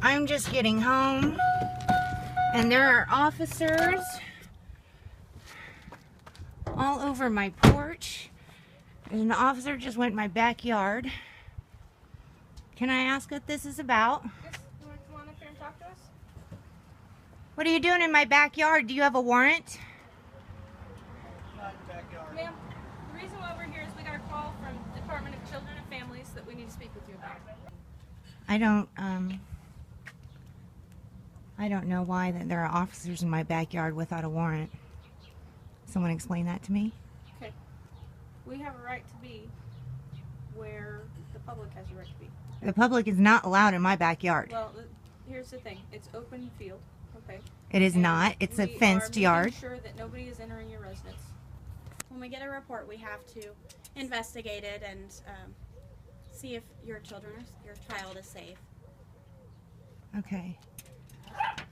I'm just getting home, and there are officers all over my porch. An officer just went in my backyard. Can I ask what this is about? Yes, you want to come on up here and talk to us? What are you doing in my backyard? Do you have a warrant? Not in the backyard. Ma'am, the reason why we're here is we got a call from the Department of Children and Families that we need to speak with you about. I don't know why that there are officers in my backyard without a warrant. Someone explain that to me. Okay. We have a right to be where the public has a right to be. The public is not allowed in my backyard. Well, here's the thing. It's open field, okay? It is not. It's a fenced yard. We are making sure that nobody is entering your residence. When we get a report, we have to investigate it and see if your child is safe. Okay.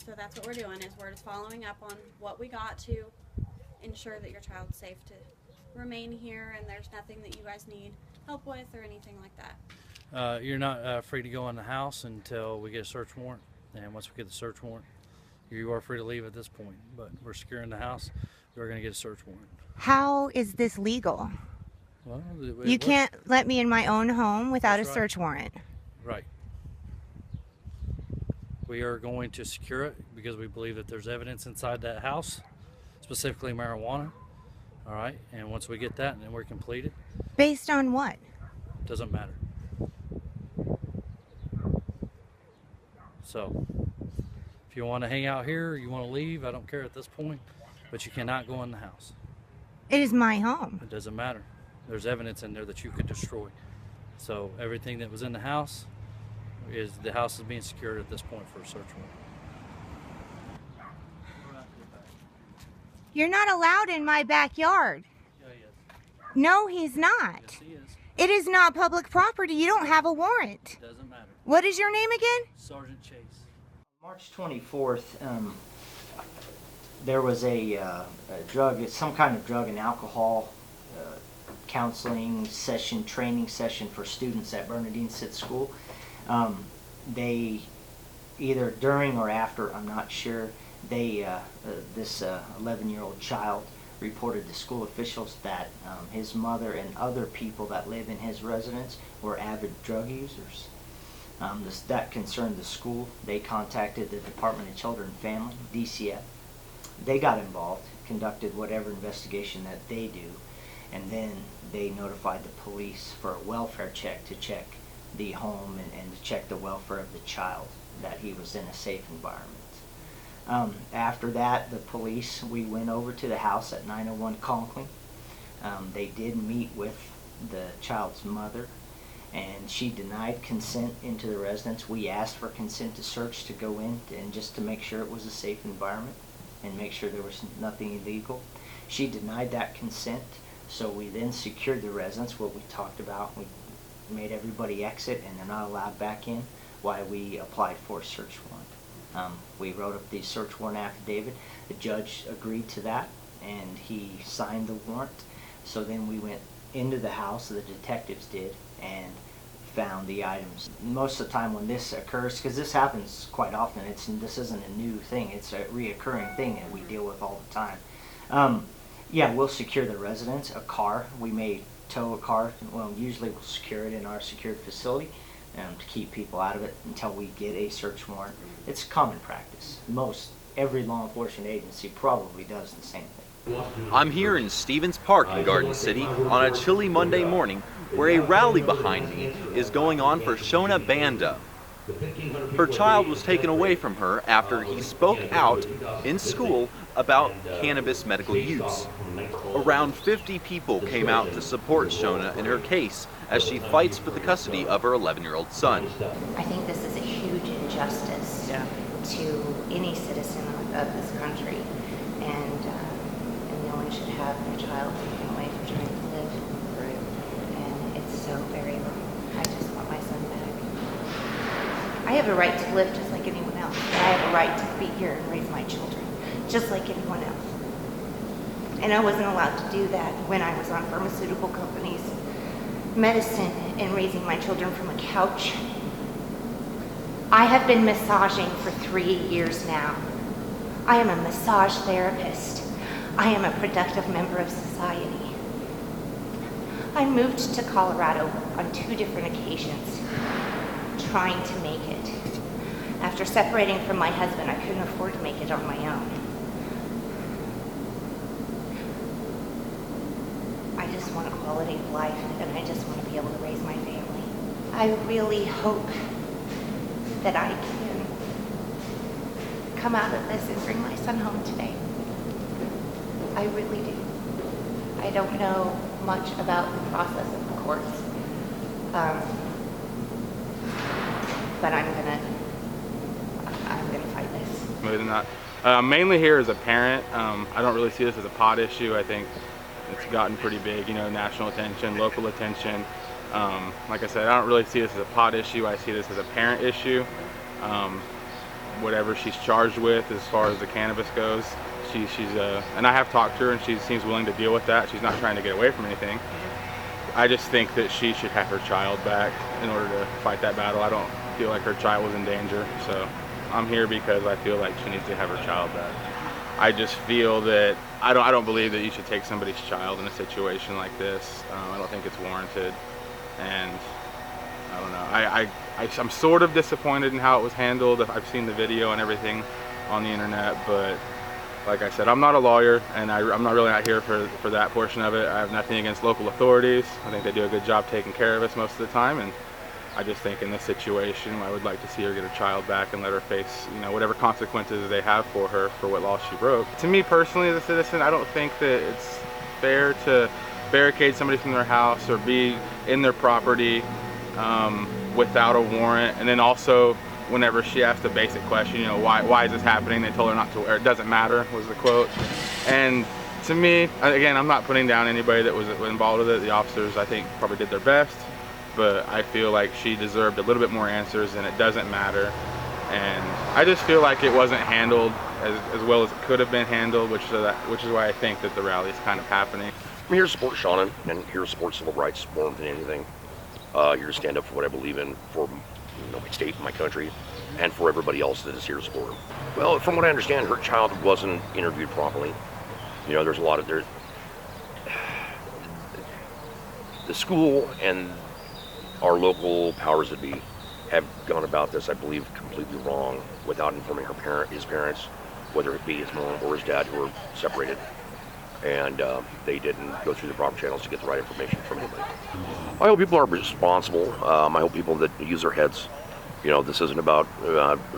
So that's what we're doing, is we're just following up on what we got to ensure that your child's safe to remain here and there's nothing that you guys need help with or anything like that. You're not free to go in the house until we get a search warrant, and once we get the search warrant, you are free to leave at this point, but we're securing the house. We're going to get a search warrant. How is this legal? Well, You can't let me in my own home without a That's right. search warrant. Right. We are going to secure it because we believe that there's evidence inside that house, specifically marijuana. All right, and once we get that and then we're completed, Based on what? doesn't matter. So, if you want to hang out here, you want to leave, I don't care at this point, but you cannot go in the house. It is my home. It doesn't matter. There's evidence in there that you could destroy. So everything that was in the house is being secured at this point for a search warrant. You're not allowed in my backyard. Yeah, he is. No, he's not. Yes, he is. It is not public property. You don't have a warrant. It doesn't matter. What is your name again? Sergeant Chase. March 24th, there was a drug, some kind of drug and alcohol counseling session, training session for students at Bernardine City School. They, either during or after, I'm not sure, this 11-year-old child reported to school officials that his mother and other people that live in his residence were avid drug users. That concerned the school. They contacted the Department of Children and Family, DCF. They got involved, conducted whatever investigation that they do, and then they notified the police for a welfare check to check the home and to check the welfare of the child, that he was in a safe environment. After that, the police, we went over to the house at 901 Conklin. They did meet with the child's mother, and she denied consent into the residence. We asked for consent to search to go in and just to make sure it was a safe environment and make sure there was nothing illegal. She denied that consent, so we then secured the residence, what we talked about. We made everybody exit and they're not allowed back in, while we applied for a search warrant. We wrote up the search warrant affidavit. The judge agreed to that and he signed the warrant. So then we went into the house, the detectives did, and found the items. Most of the time when this occurs, because this happens quite often, this isn't a new thing, it's a reoccurring thing that we deal with all the time. Yeah, we'll secure the residence, a car. We may tow a car. Well, usually we'll secure it in our secured facility to keep people out of it until we get a search warrant. It's common practice. Every law enforcement agency probably does the same thing. I'm here in Stevens Park in Garden City on a chilly Monday morning where a rally behind me is going on for Shona Banda. Her child was taken away from her after he spoke out in school about cannabis medical use. Around 50 people came out to support Shona in her case as she fights for the custody of her 11-year-old son. I think this is a huge injustice to any citizen of this country, and no one should have their child taken away for trying to live. And it's so very wrong. I just want my son back. I have a right to live just like anyone else. I have a right to be here and raise my children just like anyone else. And I wasn't allowed to do that when I was on pharmaceutical companies' medicine and raising my children from a couch. I have been massaging for 3 years now. I am a massage therapist. I am a productive member of society. I moved to Colorado on 2 different occasions, trying to make it. After separating from my husband, I couldn't afford to make it on my own. I just want a quality of life, and I just want to be able to raise my family. I really hope that I can come out of this and bring my son home today. I really do. I don't know much about the process of the courts, but I'm gonna fight this. More than that. Mainly here as a parent, I don't really see this as a pot issue. I think it's gotten pretty big, you know, national attention, local attention. Like I said, I don't really see this as a pot issue. I see this as a parent issue. Whatever she's charged with as far as the cannabis goes, and I have talked to her, and she seems willing to deal with that. She's not trying to get away from anything. I just think that she should have her child back in order to fight that battle. I don't feel like her child was in danger, so I'm here because I feel like she needs to have her child back. I just feel that I don't believe that you should take somebody's child in a situation like this. I don't think it's warranted, and I don't know. I'm sort of disappointed in how it was handled. I've seen the video and everything on the internet, but like I said, I'm not a lawyer, and I'm not really here for that portion of it. I have nothing against local authorities. I think they do a good job taking care of us most of the time, and I just think in this situation, I would like to see her get her child back and let her face, you know, whatever consequences they have for her for what law she broke. To me personally, as a citizen, I don't think that it's fair to barricade somebody from their house or be in their property without a warrant. And then also, whenever she asked a basic question, you know, why is this happening? They told her not to, or it doesn't matter, was the quote. And to me, again, I'm not putting down anybody that was involved with it. The officers, I think, probably did their best, but I feel like she deserved a little bit more answers, and it doesn't matter. And I just feel like it wasn't handled as well as it could have been handled, which is why I think that the rally is kind of happening. I'm here to support Shona, and here to support civil rights more than anything. Here to stand up for what I believe in, for my state, my country, and for everybody else that is here to support her. Well, from what I understand, her child wasn't interviewed properly. You know, there's a lot of the school and our local powers that be have gone about this, I believe, completely wrong, without informing his parents, whether it be his mom or his dad, who were separated. And they didn't go through the proper channels to get the right information from anybody. I hope people are responsible. I hope people that use their heads. You know, this isn't about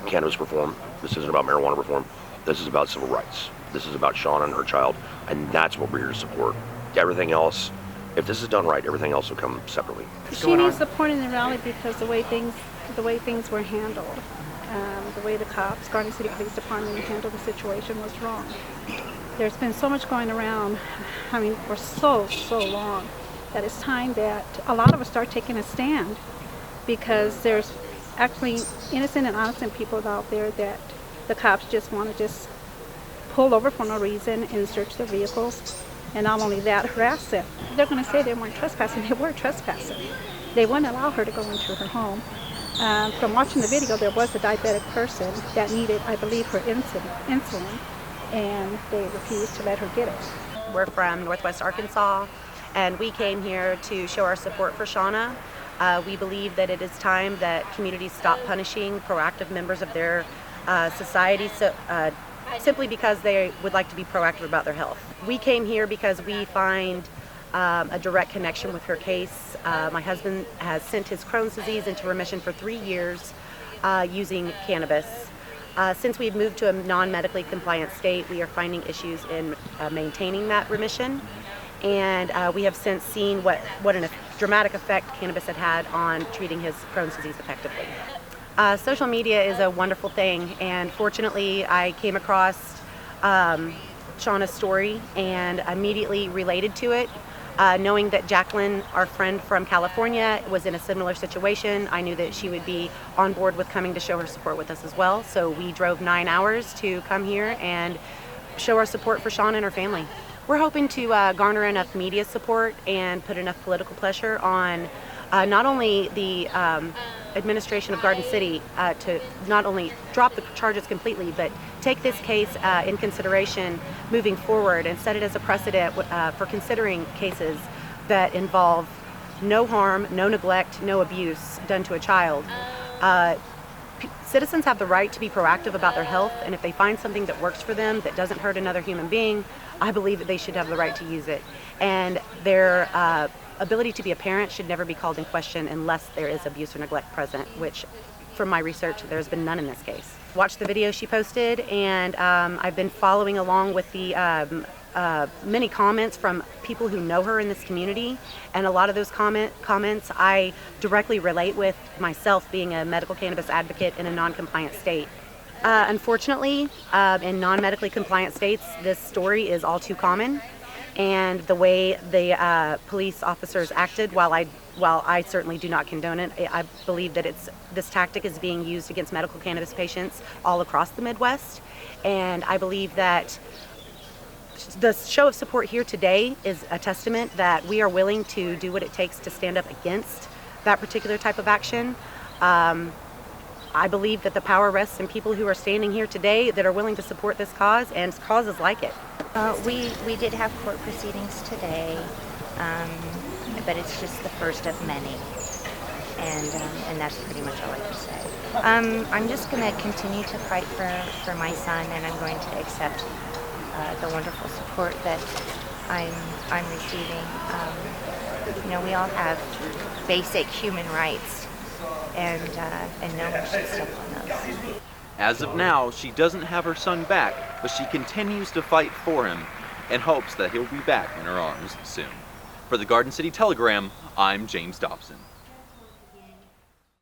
cannabis reform. This isn't about marijuana reform. This is about civil rights. This is about Shona and her child, and that's what we're here to support. Everything else, if this is done right, everything else will come separately. She needs support in the rally because the way things were handled, the way the cops, Garden City Police Department handled the situation was wrong. There's been so much going around, I mean, for so long, that it's time that a lot of us start taking a stand, because there's actually innocent and innocent people out there that the cops just want to pull over for no reason and search their vehicles, and not only that, harass them. They're going to say they weren't trespassing. They were trespassing. They wouldn't allow her to go into her home. From watching the video, there was a diabetic person that needed, I believe, her insulin, and they refused to let her get it. We're from Northwest Arkansas, and we came here to show our support for Shona. We believe that it is time that communities stop punishing proactive members of their society simply because they would like to be proactive about their health. We came here because we find a direct connection with her case. My husband has sent his Crohn's disease into remission for 3 years using cannabis. Since we've moved to a non-medically compliant state, we are finding issues in maintaining that remission, and we have since seen what a dramatic effect cannabis had on treating his Crohn's disease effectively. Social media is a wonderful thing, and fortunately I came across Shona's story and immediately related to it. Knowing that Jacqueline, our friend from California, was in a similar situation, I knew that she would be on board with coming to show her support with us as well. So we drove 9 hours to come here and show our support for Shona and her family. We're hoping to garner enough media support and put enough political pressure on not only the administration of Garden City to not only drop the charges completely, but take this case in consideration moving forward and set it as a precedent for considering cases that involve no harm, no neglect, no abuse done to a child. Citizens have the right to be proactive about their health, and if they find something that works for them that doesn't hurt another human being, I believe that they should have the right to use it. And their ability to be a parent should never be called in question unless there is abuse or neglect present, which from my research there's been none in this case. Watched the video she posted, and I've been following along with the many comments from people who know her in this community, and a lot of those comments I directly relate with myself, being a medical cannabis advocate in a non-compliant state. Unfortunately, in non-medically compliant states, this story is all too common, and the way the police officers acted, while I certainly do not condone it, I believe that this tactic is being used against medical cannabis patients all across the Midwest, and I believe that the show of support here today is a testament that we are willing to do what it takes to stand up against that particular type of action. I believe that the power rests in people who are standing here today that are willing to support this cause and causes like it. We did have court proceedings today, but it's just the first of many, and that's pretty much all I can say. I'm just going to continue to fight for my son, and I'm going to accept the wonderful support that I'm receiving. We all have basic human rights, and no one should step on those. As of now, she doesn't have her son back, but she continues to fight for him and hopes that he'll be back in her arms soon. For the Garden City Telegram, I'm James Dobson.